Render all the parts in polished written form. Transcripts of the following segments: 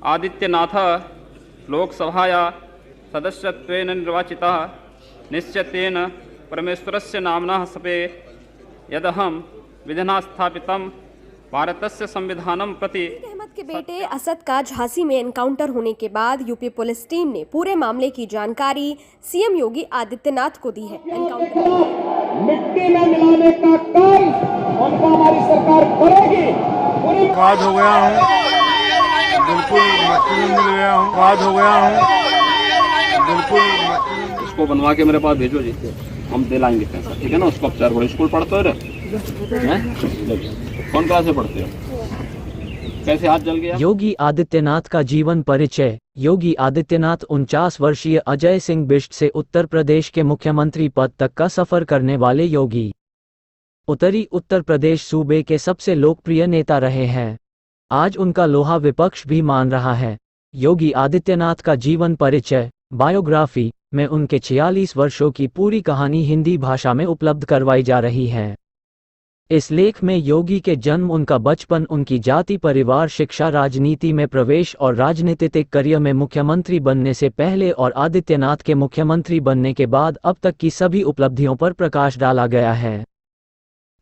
आदित्यनाथः लोकसभाया सदस्यत्वेन निर्वाचितः निश्चितेन परमेश्वरस्य नाम्नः सपे यदहं विधिना स्थापितं भारतस्य संविधानं प्रति। अहमद के बेटे असद का झांसी में एनकाउंटर होने के बाद यूपी पुलिस टीम ने पूरे मामले की जानकारी सीएम योगी आदित्यनाथ को दी है। मिट्टी में मिलाने का काम उनको हमारी सरकार करेगी। बाद हो गया हूँ, बिल्कुल मिट्टी में मिल गया हूँ, बाद हो गया हूँ, बिल्कुल। इसको बनवा के मेरे पास भेजो जी, हम दे लाएंगे पैसा, ठीक है ना। उसको अब 4 बड़े स्कूल पढ़ते हो रे, कौन क्लास से पढ़ते हो, कैसे हाथ जल गया। योगी आदित्यनाथ का जीवन परिचय। योगी आदित्यनाथ 49 वर्षीय अजय सिंह बिष्ट से उत्तर प्रदेश के मुख्यमंत्री पद तक का सफर करने वाले योगी उत्तरी उत्तर प्रदेश सूबे के सबसे लोकप्रिय नेता रहे हैं। आज उनका लोहा विपक्ष भी मान रहा है। योगी आदित्यनाथ का जीवन परिचय बायोग्राफी में उनके 46 वर्षों की पूरी कहानी हिंदी भाषा में उपलब्ध करवाई जा रही है। इस लेख में योगी के जन्म, उनका बचपन, उनकी जाति, परिवार, शिक्षा, राजनीति में प्रवेश और राजनीतिक करियर में मुख्यमंत्री बनने से पहले और आदित्यनाथ के मुख्यमंत्री बनने के बाद अब तक की सभी उपलब्धियों पर प्रकाश डाला गया है।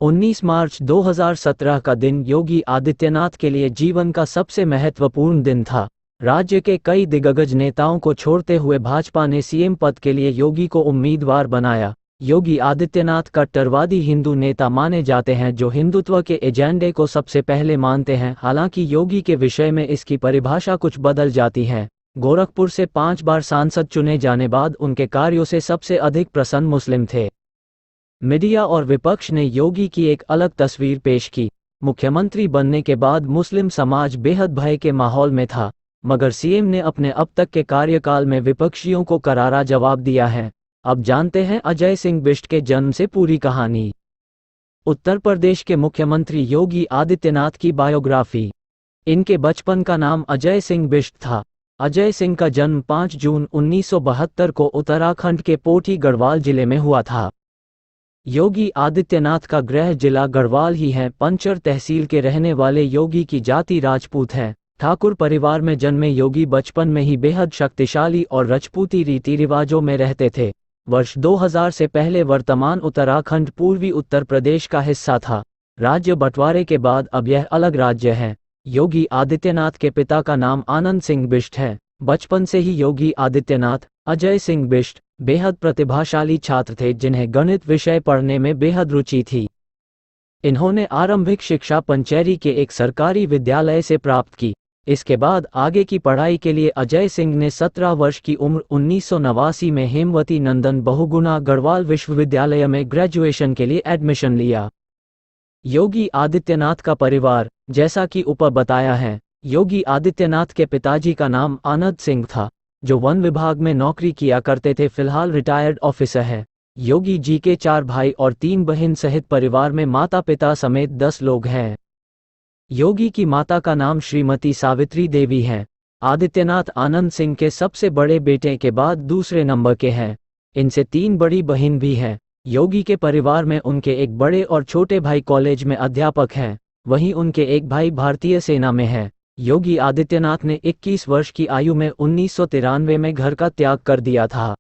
19 मार्च 2017 का दिन योगी आदित्यनाथ के लिए जीवन का सबसे महत्वपूर्ण दिन था। राज्य के कई दिग्गज नेताओं को छोड़ते हुए भाजपा ने सीएम पद के लिए योगी को उम्मीदवार बनाया। योगी आदित्यनाथ कट्टरवादी हिंदू नेता माने जाते हैं जो हिंदुत्व के एजेंडे को सबसे पहले मानते हैं। हालांकि योगी के विषय में इसकी परिभाषा कुछ बदल जाती है। गोरखपुर से 5 बार सांसद चुने जाने बाद उनके कार्यों से सबसे अधिक प्रसन्न मुस्लिम थे। मीडिया और विपक्ष ने योगी की एक अलग तस्वीर पेश की। मुख्यमंत्री बनने के बाद मुस्लिम समाज बेहद भय के माहौल में था, मगर सीएम ने अपने अब तक के कार्यकाल में विपक्षियों को करारा जवाब दिया है। अब जानते हैं अजय सिंह बिष्ट के जन्म से पूरी कहानी। उत्तर प्रदेश के मुख्यमंत्री योगी आदित्यनाथ की बायोग्राफी। इनके बचपन का नाम अजय सिंह बिष्ट था। अजय सिंह का जन्म 5 जून 1972 को उत्तराखंड के पोठी गढ़वाल जिले में हुआ था। योगी आदित्यनाथ का गृह जिला गढ़वाल ही है। पंचर तहसील के रहने वाले योगी की जाति राजपूत है। ठाकुर परिवार में जन्मे योगी बचपन में ही बेहद शक्तिशाली और राजपूती रीति रिवाजों में रहते थे। वर्ष 2000 से पहले वर्तमान उत्तराखंड पूर्वी उत्तर प्रदेश का हिस्सा था। राज्य बंटवारे के बाद अब यह अलग राज्य है। योगी आदित्यनाथ के पिता का नाम आनंद सिंह बिष्ट है। बचपन से ही योगी आदित्यनाथ अजय सिंह बिष्ट बेहद प्रतिभाशाली छात्र थे जिन्हें गणित विषय पढ़ने में बेहद रुचि थी। इन्होंने आरंभिक शिक्षा पंचेरी के एक सरकारी विद्यालय से प्राप्त की। इसके बाद आगे की पढ़ाई के लिए अजय सिंह ने 17 वर्ष की उम्र 1989 में हेमवती नंदन बहुगुणा गढ़वाल विश्वविद्यालय में ग्रेजुएशन के लिए एडमिशन लिया। योगी आदित्यनाथ का परिवार। जैसा कि ऊपर बताया है, योगी आदित्यनाथ के पिताजी का नाम आनंद सिंह था, जो वन विभाग में नौकरी किया करते थे। फिलहाल रिटायर्ड ऑफिसर है। योगी जी के 4 भाई और 3 बहन सहित परिवार में माता पिता समेत 10 लोग हैं। योगी की माता का नाम श्रीमती सावित्री देवी है। आदित्यनाथ आनंद सिंह के सबसे बड़े बेटे के बाद दूसरे नंबर के हैं। इनसे 3 बड़ी बहन भी हैं। योगी के परिवार में उनके एक बड़े और छोटे भाई कॉलेज में अध्यापक हैं, वहीं उनके एक भाई भारतीय सेना में है। योगी आदित्यनाथ ने 21 वर्ष की आयु में 1993 में घर का त्याग कर दिया था।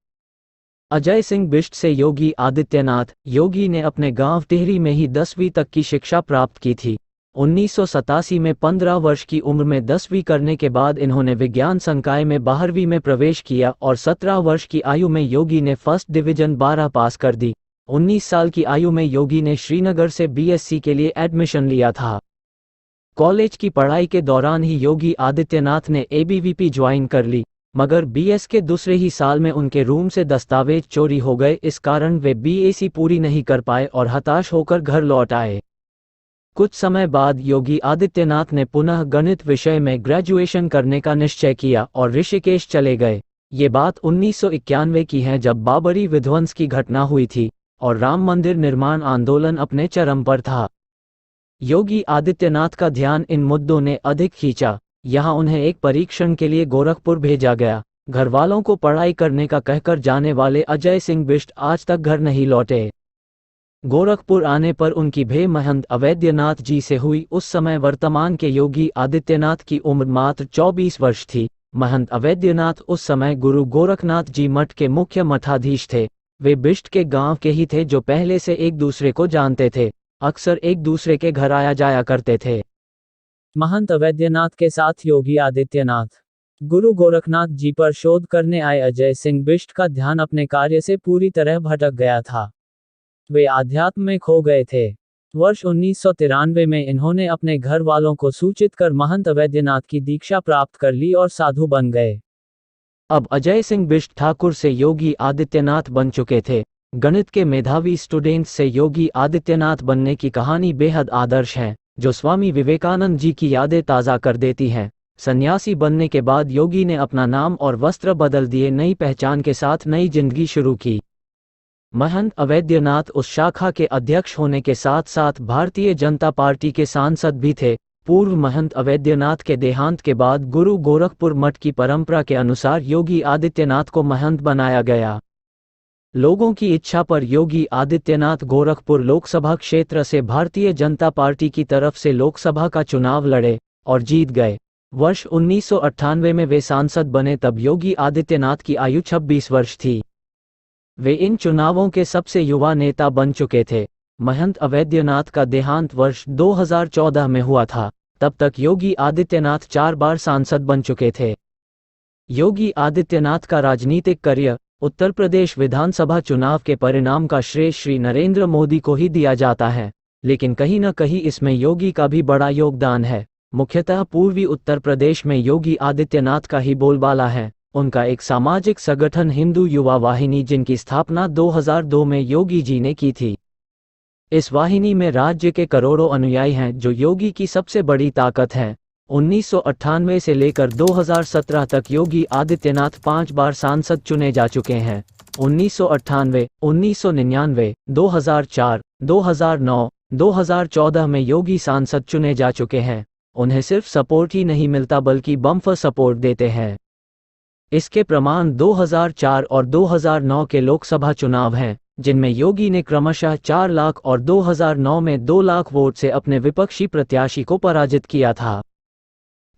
अजय सिंह बिष्ट से योगी आदित्यनाथ। योगी ने अपने गांव टिहरी में ही 10वीं तक की शिक्षा प्राप्त की थी। 1987 में 15 वर्ष की उम्र में 10वीं करने के बाद इन्होंने विज्ञान संकाय में 12वीं में प्रवेश किया और 17 वर्ष की आयु में योगी ने फर्स्ट डिवीजन 12 पास कर दी। 19 साल की आयु में योगी ने श्रीनगर से बीएससी के लिए एडमिशन लिया था। कॉलेज की पढ़ाई के दौरान ही योगी आदित्यनाथ ने एबीवीपी ज्वाइन कर ली, मगर बीएस के दूसरे ही साल में उनके रूम से दस्तावेज चोरी हो गए। इस कारण वे बीएससी पूरी नहीं कर पाए और हताश होकर घर लौट आए। कुछ समय बाद योगी आदित्यनाथ ने पुनः गणित विषय में ग्रेजुएशन करने का निश्चय किया और ऋषिकेश चले गए। ये बात 1991 की है, जब बाबरी विध्वंस की घटना हुई थी और राम मंदिर निर्माण आंदोलन अपने चरम पर था। योगी आदित्यनाथ का ध्यान इन मुद्दों ने अधिक खींचा। यहाँ उन्हें एक परीक्षण के लिए गोरखपुर भेजा गया। घर वालों को पढ़ाई करने का कहकर जाने वाले अजय सिंह बिष्ट आज तक घर नहीं लौटे। गोरखपुर आने पर उनकी भेंट महंत अवैद्यनाथ जी से हुई। उस समय वर्तमान के योगी आदित्यनाथ की उम्र मात्र 24 वर्ष थी। महंत अवैद्यनाथ उस समय गुरु गोरखनाथ जी मठ के मुख्य मठाधीश थे। वे बिष्ट के गांव के ही थे जो पहले से एक दूसरे को जानते थे, अक्सर एक दूसरे के घर आया जाया करते थे। महंत अवैद्यनाथ के साथ योगी आदित्यनाथ। गुरु गोरखनाथ जी पर शोध करने आए अजय सिंह बिष्ट का ध्यान अपने कार्य से पूरी तरह भटक गया था। वे आध्यात्म में खो गए थे। वर्ष 1993 में इन्होंने अपने घर वालों को सूचित कर महंत अवैद्यनाथ की दीक्षा प्राप्त कर ली और साधु बन गए। अब अजय सिंह बिष्ट ठाकुर से योगी आदित्यनाथ बन चुके थे। गणित के मेधावी स्टूडेंट्स से योगी आदित्यनाथ बनने की कहानी बेहद आदर्श है, जो स्वामी विवेकानंद जी की यादें ताज़ा कर देती है। सन्यासी बनने के बाद योगी ने अपना नाम और वस्त्र बदल दिए, नई पहचान के साथ नई जिंदगी शुरू की। महंत अवैद्यनाथ उस शाखा के अध्यक्ष होने के साथ साथ भारतीय जनता पार्टी के सांसद भी थे। पूर्व महंत अवैद्यनाथ के देहांत के बाद गुरु गोरखपुर मठ की परंपरा के अनुसार योगी आदित्यनाथ को महंत बनाया गया। लोगों की इच्छा पर योगी आदित्यनाथ गोरखपुर लोकसभा क्षेत्र से भारतीय जनता पार्टी की तरफ से लोकसभा का चुनाव लड़े और जीत गए। वर्ष 1998 में वे सांसद बने, तब योगी आदित्यनाथ की आयु 26 वर्ष थी। वे इन चुनावों के सबसे युवा नेता बन चुके थे। महंत अवैद्यनाथ का देहांत वर्ष 2014 में हुआ था। तब तक योगी आदित्यनाथ 4 बार सांसद बन चुके थे। योगी आदित्यनाथ का राजनीतिक करियर उत्तर प्रदेश विधानसभा चुनाव के परिणाम का श्रेय श्री नरेंद्र मोदी को ही दिया जाता है, लेकिन कहीं न कहीं इसमें योगी का भी बड़ा योगदान है। मुख्यतः पूर्वी उत्तर प्रदेश में योगी आदित्यनाथ का ही बोलबाला है। उनका एक सामाजिक संगठन हिंदू युवा वाहिनी, जिनकी स्थापना 2002 में योगी जी ने की थी। इस वाहिनी में राज्य के करोड़ों अनुयायी हैं, जो योगी की सबसे बड़ी ताकत है। 1998 से लेकर 2017 तक योगी आदित्यनाथ 5 बार सांसद चुने जा चुके हैं। 1998, 1999, 2004, 2009, 2014 में योगी सांसद चुने जा चुके हैं। उन्हें सिर्फ सपोर्ट ही नहीं मिलता, बल्कि बम्पर सपोर्ट देते हैं। इसके प्रमाण 2004 और 2009 के लोकसभा चुनाव हैं, जिनमें योगी ने क्रमशः 4 लाख और 2009 में 2 लाख वोट से अपने विपक्षी प्रत्याशी को पराजित किया था।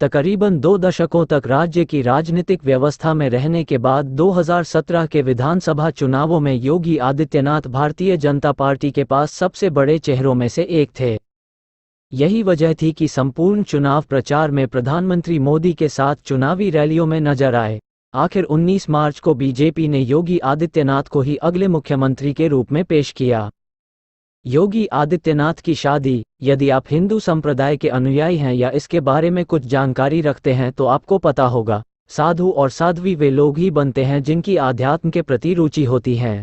तकरीबन 2 दशकों तक राज्य की राजनीतिक व्यवस्था में रहने के बाद 2017 के विधानसभा चुनावों में योगी आदित्यनाथ भारतीय जनता पार्टी के पास सबसे बड़े चेहरों में से एक थे। यही वजह थी कि संपूर्ण चुनाव प्रचार में प्रधानमंत्री मोदी के साथ चुनावी रैलियों में नजर आए। आखिर 19 मार्च को बीजेपी ने योगी आदित्यनाथ को ही अगले मुख्यमंत्री के रूप में पेश किया। योगी आदित्यनाथ की शादी, यदि आप हिंदू संप्रदाय के अनुयायी हैं या इसके बारे में कुछ जानकारी रखते हैं तो आपको पता होगा, साधु और साध्वी वे लोग ही बनते हैं जिनकी आध्यात्म के प्रति रुचि होती है।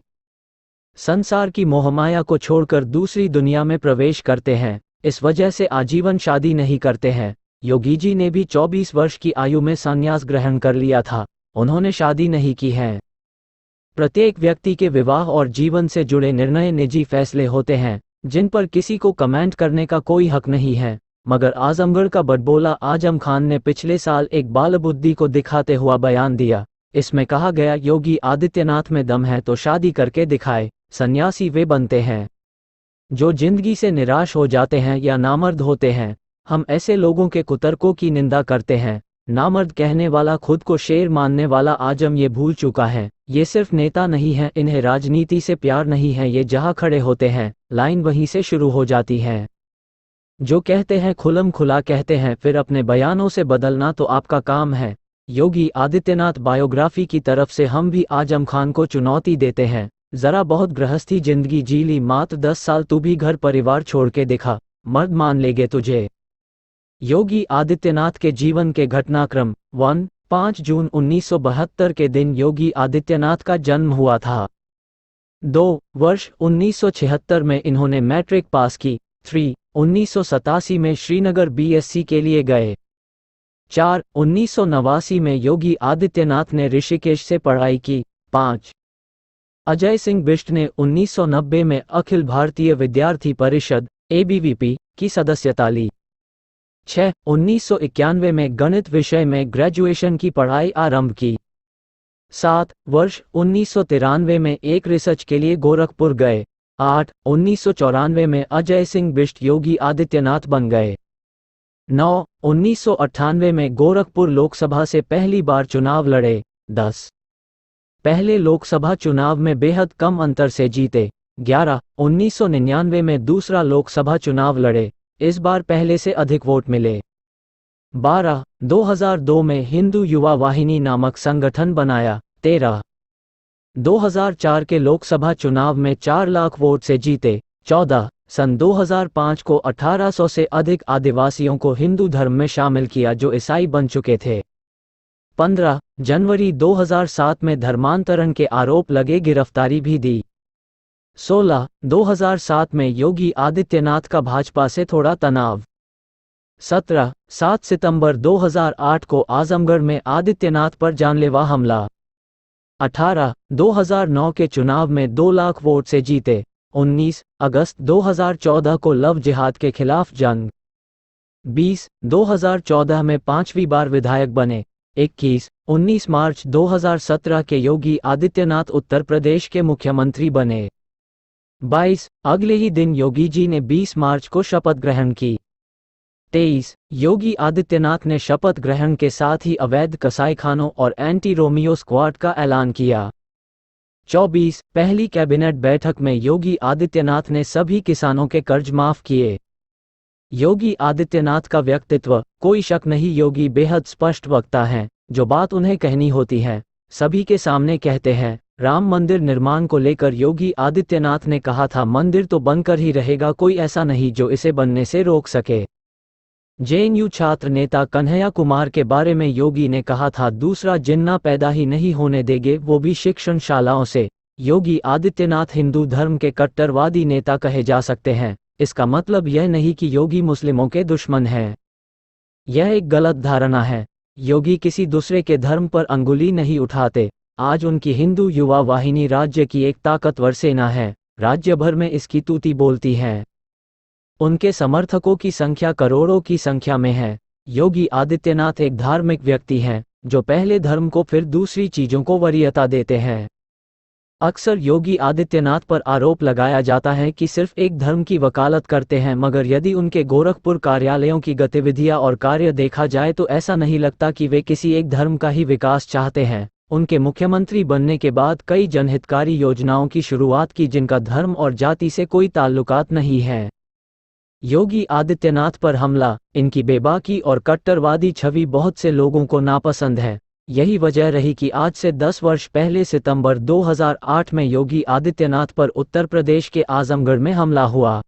संसार की मोहमाया को छोड़कर दूसरी दुनिया में प्रवेश करते हैं। इस वजह से आजीवन शादी नहीं करते हैं। योगी जी ने भी 24 वर्ष की आयु में संन्यास ग्रहण कर लिया था। उन्होंने शादी नहीं की है। प्रत्येक व्यक्ति के विवाह और जीवन से जुड़े निर्णय निजी फैसले होते हैं, जिन पर किसी को कमेंट करने का कोई हक नहीं है। मगर आजमगढ़ का बड़बोला आजम खान ने पिछले साल एक बालबुद्धि को दिखाते हुआ बयान दिया। इसमें कहा गया, योगी आदित्यनाथ में दम है तो शादी करके दिखाए। सन्यासी वे बनते हैं जो जिंदगी से निराश हो जाते हैं या नामर्द होते हैं। हम ऐसे लोगों के कुतर्कों की निंदा करते हैं। नामर्द कहने वाला खुद को शेर मानने वाला आजम ये भूल चुका है, ये सिर्फ नेता नहीं है, इन्हें राजनीति से प्यार नहीं है। ये जहां खड़े होते हैं, लाइन वहीं से शुरू हो जाती है। जो कहते हैं खुलम खुला कहते हैं, फिर अपने बयानों से बदलना तो आपका काम है। योगी आदित्यनाथ बायोग्राफी की तरफ से हम भी आजम खान को चुनौती देते हैं। जरा बहुत गृहस्थी जिंदगी जी ली, मात्र 10 साल तू भी घर परिवार छोड़ के दिखा, मर्द मान लेंगे तुझे। योगी आदित्यनाथ के जीवन के घटनाक्रम 1. 5 जून 1972 के दिन योगी आदित्यनाथ का जन्म हुआ था। 2. वर्ष 1976 में इन्होंने मैट्रिक पास की। 3. 1987 में श्रीनगर बीएससी के लिए गए। 4. 1989 में योगी आदित्यनाथ ने ऋषिकेश से पढ़ाई की। 5. अजय सिंह बिष्ट ने 1990 में अखिल भारतीय विद्यार्थी परिषद (ABVP) की सदस्यता ली। 6. 1991 में गणित विषय में ग्रेजुएशन की पढ़ाई आरंभ की। 7. वर्ष 1993 में एक रिसर्च के लिए गोरखपुर गए। 8. 1994 में अजय सिंह बिष्ट योगी आदित्यनाथ बन गए। 9. 1998 में गोरखपुर लोकसभा से पहली बार चुनाव लड़े। 10. पहले लोकसभा चुनाव में बेहद कम अंतर से जीते। 11. 1999 में दूसरा लोकसभा चुनाव लड़े, इस बार पहले से अधिक वोट मिले। 12. 2002 में हिंदू युवा वाहिनी नामक संगठन बनाया। 13. 2004 के लोकसभा चुनाव में 4 लाख वोट से जीते। 14. सन 2005 को 1800 से अधिक आदिवासियों को हिंदू धर्म में शामिल किया जो ईसाई बन चुके थे। 15. जनवरी 2007 में धर्मांतरण के आरोप लगे, गिरफ्तारी भी दी। 16. 2007 में योगी आदित्यनाथ का भाजपा से थोड़ा तनाव। 17. 7 सितंबर 2008 को आजमगढ़ में आदित्यनाथ पर जानलेवा हमला। 18. 2009 के चुनाव में 2 लाख वोट से जीते। 19. अगस्त 2014 को लव जिहाद के खिलाफ जंग। 20. 2014 में 5वीं बार विधायक बने। 21. 19 मार्च 2017 के योगी आदित्यनाथ उत्तर प्रदेश के मुख्यमंत्री बने। 22. अगले ही दिन योगी जी ने 20 मार्च को शपथ ग्रहण की। 23. योगी आदित्यनाथ ने शपथ ग्रहण के साथ ही अवैध कसाईखानों और एंटी रोमियो स्क्वाड का ऐलान किया। 24. पहली कैबिनेट बैठक में योगी आदित्यनाथ ने सभी किसानों के कर्ज माफ किए। योगी आदित्यनाथ का व्यक्तित्व, कोई शक नहीं, योगी बेहद स्पष्ट वक्ता हैं, जो बात उन्हें कहनी होती है सभी के सामने कहते हैं। राम मंदिर निर्माण को लेकर योगी आदित्यनाथ ने कहा था, मंदिर तो बनकर ही रहेगा, कोई ऐसा नहीं जो इसे बनने से रोक सके। जेएनयू छात्र नेता कन्हैया कुमार के बारे में योगी ने कहा था, दूसरा जिन्ना पैदा ही नहीं होने देंगे, वो भी शिक्षणशालाओं से। योगी आदित्यनाथ हिंदू धर्म के कट्टरवादी नेता कहे जा सकते हैं, इसका मतलब यह नहीं कि योगी मुस्लिमों के दुश्मन हैं। यह एक गलत धारणा है। योगी किसी दूसरे के धर्म पर अंगुली नहीं उठाते। आज उनकी हिंदू युवा वाहिनी राज्य की एक ताकतवर सेना है, राज्य भर में इसकी तूती बोलती है। उनके समर्थकों की संख्या करोड़ों की संख्या में है। योगी आदित्यनाथ एक धार्मिक व्यक्ति हैं, जो पहले धर्म को फिर दूसरी चीजों को वरीयता देते हैं। अक्सर योगी आदित्यनाथ पर आरोप लगाया जाता है कि सिर्फ एक धर्म की वकालत करते हैं, मगर यदि उनके गोरखपुर कार्यालयों की गतिविधियां और कार्य देखा जाए तो ऐसा नहीं लगता कि वे किसी एक धर्म का ही विकास चाहते हैं। उनके मुख्यमंत्री बनने के बाद कई जनहितकारी योजनाओं की शुरुआत की जिनका धर्म और जाति से कोई ताल्लुकात नहीं है। योगी आदित्यनाथ पर हमला, इनकी बेबाकी और कट्टरवादी छवि बहुत से लोगों को नापसंद है। यही वजह रही कि आज से 10 वर्ष पहले सितंबर 2008 में योगी आदित्यनाथ पर उत्तर प्रदेश के आजमगढ़ में हमला हुआ।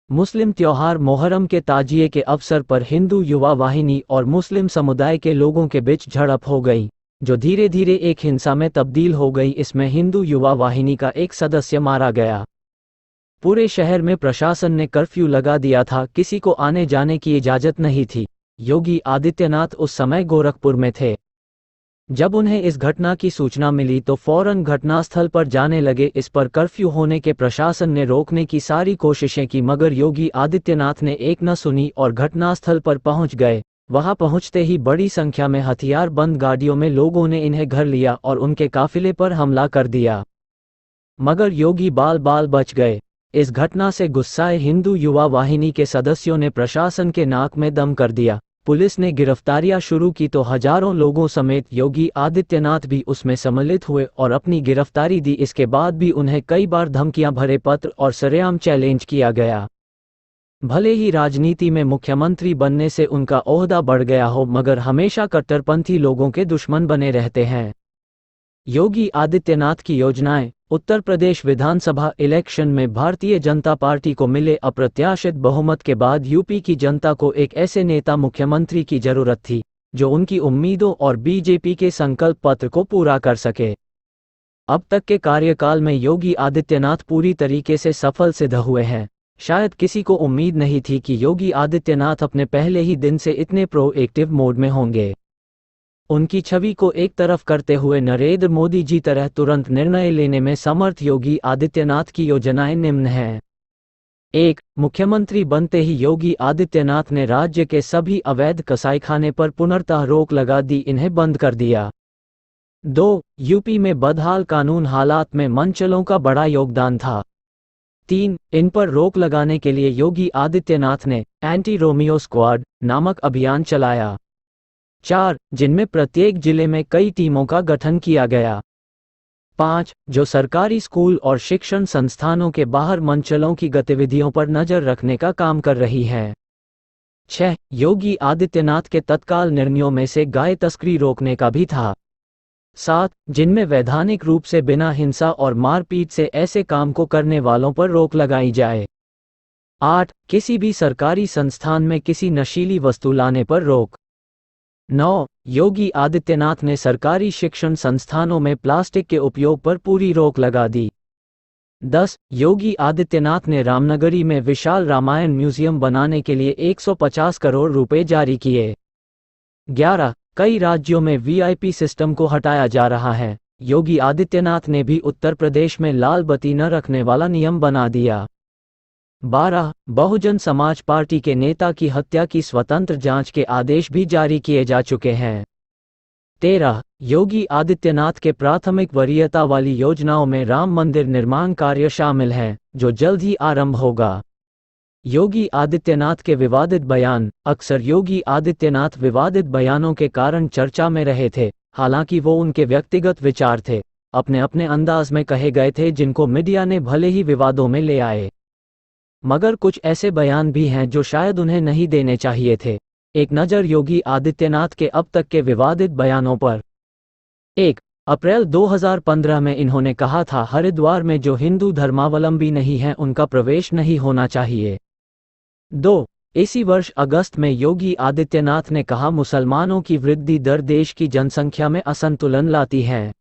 मुस्लिम त्योहार मोहर्रम के ताजिए के अवसर पर हिंदू युवा वाहिनी और मुस्लिम समुदाय के लोगों के बीच झड़प हो गई, जो धीरे धीरे एक हिंसा में तब्दील हो गई। इसमें हिंदू युवा वाहिनी का एक सदस्य मारा गया। पूरे शहर में प्रशासन ने कर्फ्यू लगा दिया था, किसी को आने जाने की इजाजत नहीं थी। योगी आदित्यनाथ उस समय गोरखपुर में थे। जब उन्हें इस घटना की सूचना मिली तो फौरन घटनास्थल पर जाने लगे। इस पर कर्फ्यू होने के प्रशासन ने रोकने की सारी कोशिशें की, मगर योगी आदित्यनाथ ने एक न सुनी और घटनास्थल पर पहुंच गए। वहां पहुंचते ही बड़ी संख्या में हथियार बंद गाड़ियों में लोगों ने इन्हें घर लिया और उनके काफिले पर हमला कर दिया, मगर योगी बाल बाल बच गए। इस घटना से गुस्साए हिंदू युवा वाहिनी के सदस्यों ने प्रशासन के नाक में दम कर दिया। पुलिस ने गिरफ्तारियां शुरू की तो हजारों लोगों समेत योगी आदित्यनाथ भी उसमें सम्मिलित हुए और अपनी गिरफ्तारी दी। इसके बाद भी उन्हें कई बार धमकियां भरे पत्र और सरेआम चैलेंज किया गया। भले ही राजनीति में मुख्यमंत्री बनने से उनका ओहदा बढ़ गया हो, मगर हमेशा कट्टरपंथी लोगों के दुश्मन बने रहते हैं। योगी आदित्यनाथ की योजनाएं। उत्तर प्रदेश विधानसभा इलेक्शन में भारतीय जनता पार्टी को मिले अप्रत्याशित बहुमत के बाद यूपी की जनता को एक ऐसे नेता मुख्यमंत्री की जरूरत थी जो उनकी उम्मीदों और बीजेपी के संकल्प पत्र को पूरा कर सके। अब तक के कार्यकाल में योगी आदित्यनाथ पूरी तरीके से सफल सिद्ध हुए हैं। शायद किसी को उम्मीद नहीं थी कि योगी आदित्यनाथ अपने पहले ही दिन से इतने प्रोएक्टिव मोड में होंगे। उनकी छवि को एक तरफ करते हुए नरेंद्र मोदी जी तरह तुरंत निर्णय लेने में समर्थ योगी आदित्यनाथ की योजनाएं निम्न हैं। 1. मुख्यमंत्री बनते ही योगी आदित्यनाथ ने राज्य के सभी अवैध कसाईखाने पर पुनर्तः रोक लगा दी, इन्हें बंद कर दिया। 2. यूपी में बदहाल कानून हालात में मनचलों का बड़ा योगदान था। 3. इन पर रोक लगाने के लिए योगी आदित्यनाथ ने एंटी रोमियो स्क्वाड नामक अभियान चलाया। 4. जिनमें प्रत्येक जिले में कई टीमों का गठन किया गया। 5. जो सरकारी स्कूल और शिक्षण संस्थानों के बाहर मंचलों की गतिविधियों पर नजर रखने का काम कर रही है। 6. योगी आदित्यनाथ के तत्काल निर्णयों में से गाय तस्करी रोकने का भी था। 7. जिनमें वैधानिक रूप से बिना हिंसा और मारपीट से ऐसे काम को करने वालों पर रोक लगाई जाए। 8. किसी भी सरकारी संस्थान में किसी नशीली वस्तु लाने पर रोक। 9. योगी आदित्यनाथ ने सरकारी शिक्षण संस्थानों में प्लास्टिक के उपयोग पर पूरी रोक लगा दी। 10. योगी आदित्यनाथ ने रामनगरी में विशाल रामायण म्यूजियम बनाने के लिए 150 करोड़ रुपए जारी किए। 11. कई राज्यों में वीआईपी सिस्टम को हटाया जा रहा है। योगी आदित्यनाथ ने भी उत्तर प्रदेश में लाल बत्ती न रखने वाला नियम बना दिया। 12. बहुजन समाज पार्टी के नेता की हत्या की स्वतंत्र जांच के आदेश भी जारी किए जा चुके हैं। 13. योगी आदित्यनाथ के प्राथमिक वरीयता वाली योजनाओं में राम मंदिर निर्माण कार्य शामिल है, जो जल्द ही आरंभ होगा। योगी आदित्यनाथ के विवादित बयान। अक्सर योगी आदित्यनाथ विवादित बयानों के कारण चर्चा में रहे थे, हालांकि वो उनके व्यक्तिगत विचार थे, अपने अपने अंदाज में कहे गए थे, जिनको मीडिया ने भले ही विवादों में ले आए, मगर कुछ ऐसे बयान भी हैं जो शायद उन्हें नहीं देने चाहिए थे। एक नज़र योगी आदित्यनाथ के अब तक के विवादित बयानों पर। 1. अप्रैल 2015 में इन्होंने कहा था, हरिद्वार में जो हिंदू धर्मावलंबी नहीं हैं उनका प्रवेश नहीं होना चाहिए। 2. इसी वर्ष अगस्त में योगी आदित्यनाथ ने कहा, मुसलमानों की वृद्धि दर देश की जनसंख्या में असंतुलन लाती है।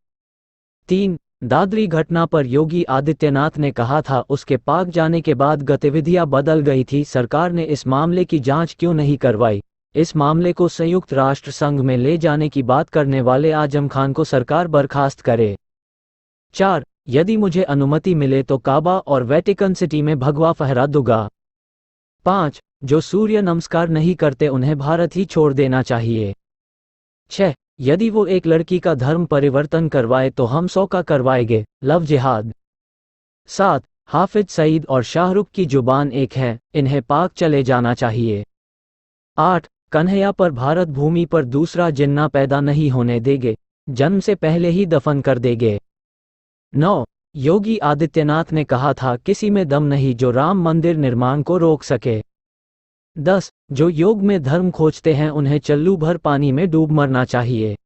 3. दादरी घटना पर योगी आदित्यनाथ ने कहा था, उसके पाक जाने के बाद गतिविधियां बदल गई थी, सरकार ने इस मामले की जांच क्यों नहीं करवाई। इस मामले को संयुक्त राष्ट्र संघ में ले जाने की बात करने वाले आजम खान को सरकार बर्खास्त करे। 4. यदि मुझे अनुमति मिले तो काबा और वेटिकन सिटी में भगवा फहरा दूंगा। 5. जो सूर्य नमस्कार नहीं करते उन्हें भारत ही छोड़ देना चाहिए। 6. यदि वो एक लड़की का धर्म परिवर्तन करवाए तो हम 100 का करवाएंगे। लव जिहाद। 7. हाफिज सईद और शाहरुख की जुबान एक है, इन्हें पाक चले जाना चाहिए। 8. कन्हैया पर भारत भूमि पर दूसरा जिन्ना पैदा नहीं होने देंगे, जन्म से पहले ही दफन कर देंगे। 9. योगी आदित्यनाथ ने कहा था, किसी में दम नहीं जो राम मंदिर निर्माण को रोक सके। 10. जो योग में धर्म खोजते हैं उन्हें चल्लू भर पानी में डूब मरना चाहिए।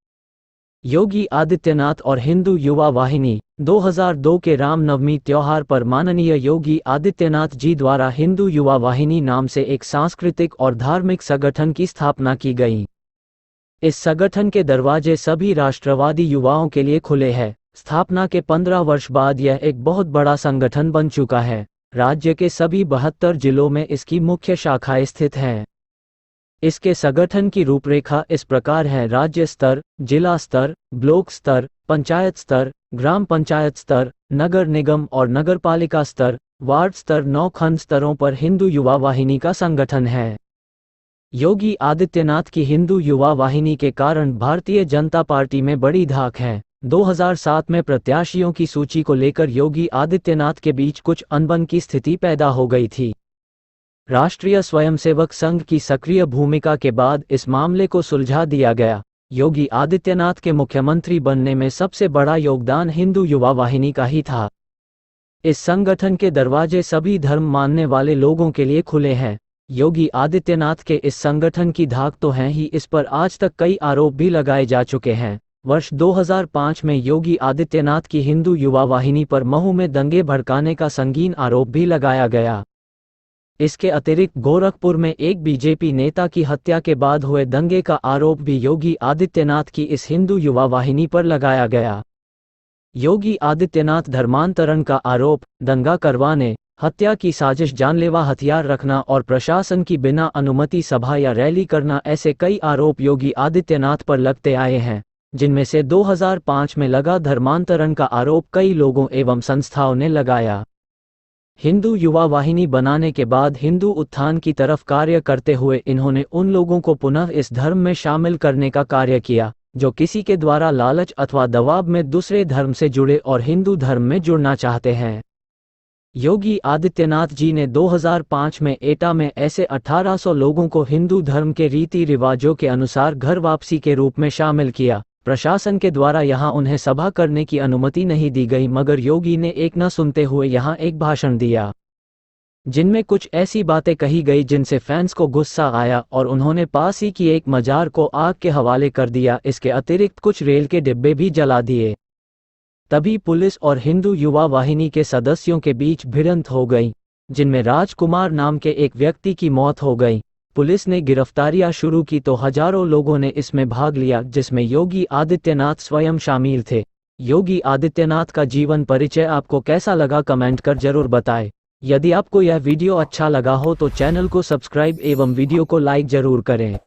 योगी आदित्यनाथ और हिंदू युवा वाहिनी। 2002 के रामनवमी त्योहार पर माननीय योगी आदित्यनाथ जी द्वारा हिंदू युवा वाहिनी नाम से एक सांस्कृतिक और धार्मिक संगठन की स्थापना की गई। इस संगठन के दरवाजे सभी राष्ट्रवादी युवाओं के लिए खुले हैं। स्थापना के 15 वर्ष बाद यह एक बहुत बड़ा संगठन बन चुका है। राज्य के सभी 72 जिलों में इसकी मुख्य शाखाएं स्थित हैं। इसके संगठन की रूपरेखा इस प्रकार है: राज्य स्तर, जिला स्तर, ब्लॉक स्तर, पंचायत स्तर, ग्राम पंचायत स्तर, नगर निगम और नगरपालिका स्तर, वार्ड स्तर, 9 खंड स्तरों पर हिंदू युवा वाहिनी का संगठन है। योगी आदित्यनाथ की हिंदू युवा वाहिनी के कारण भारतीय जनता पार्टी में बड़ी धाक है। 2007 में प्रत्याशियों की सूची को लेकर योगी आदित्यनाथ के बीच कुछ अनबन की स्थिति पैदा हो गई थी। राष्ट्रीय स्वयंसेवक संघ की सक्रिय भूमिका के बाद इस मामले को सुलझा दिया गया। योगी आदित्यनाथ के मुख्यमंत्री बनने में सबसे बड़ा योगदान हिंदू युवा वाहिनी का ही था। इस संगठन के दरवाजे सभी धर्म मानने वाले लोगों के लिए खुले हैं। योगी आदित्यनाथ के इस संगठन की धाक तो है ही, इस पर आज तक कई आरोप भी लगाए जा चुके हैं। वर्ष 2005 में योगी आदित्यनाथ की हिंदू युवा वाहिनी पर महू में दंगे भड़काने का संगीन आरोप भी लगाया गया। इसके अतिरिक्त गोरखपुर में एक बीजेपी नेता की हत्या के बाद हुए दंगे का आरोप भी योगी आदित्यनाथ की इस हिंदू युवा वाहिनी पर लगाया गया। योगी आदित्यनाथ धर्मांतरण का आरोप, दंगा करवाने, हत्या की साजिश, जानलेवा हथियार रखना और प्रशासन की बिना अनुमति सभा या रैली करना, ऐसे कई आरोप योगी आदित्यनाथ पर लगते आए हैं, जिनमें से 2005 में लगा धर्मांतरण का आरोप कई लोगों एवं संस्थाओं ने लगाया। हिंदू युवा वाहिनी बनाने के बाद हिंदू उत्थान की तरफ कार्य करते हुए इन्होंने उन लोगों को पुनः इस धर्म में शामिल करने का कार्य किया जो किसी के द्वारा लालच अथवा दबाव में दूसरे धर्म से जुड़े और हिंदू धर्म में जुड़ना चाहते हैं। योगी आदित्यनाथ जी ने 2005 में एटा में ऐसे 1800 लोगों को हिंदू धर्म के रीति रिवाजों के अनुसार घर वापसी के रूप में शामिल किया। प्रशासन के द्वारा यहां उन्हें सभा करने की अनुमति नहीं दी गई, मगर योगी ने एक न सुनते हुए यहां एक भाषण दिया, जिनमें कुछ ऐसी बातें कही गई जिनसे फैंस को गुस्सा आया और उन्होंने पास ही की एक मजार को आग के हवाले कर दिया। इसके अतिरिक्त कुछ रेल के डिब्बे भी जला दिए। तभी पुलिस और हिंदू युवा वाहिनी के सदस्यों के बीच भिड़ंत हो गई, जिनमें राजकुमार नाम के एक व्यक्ति की मौत हो गई। पुलिस ने गिरफ्तारियां शुरू की तो हजारों लोगों ने इसमें भाग लिया, जिसमें योगी आदित्यनाथ स्वयं शामिल थे। योगी आदित्यनाथ का जीवन परिचय आपको कैसा लगा, कमेंट कर जरूर बताएं। यदि आपको यह वीडियो अच्छा लगा हो तो चैनल को सब्सक्राइब एवं वीडियो को लाइक जरूर करें।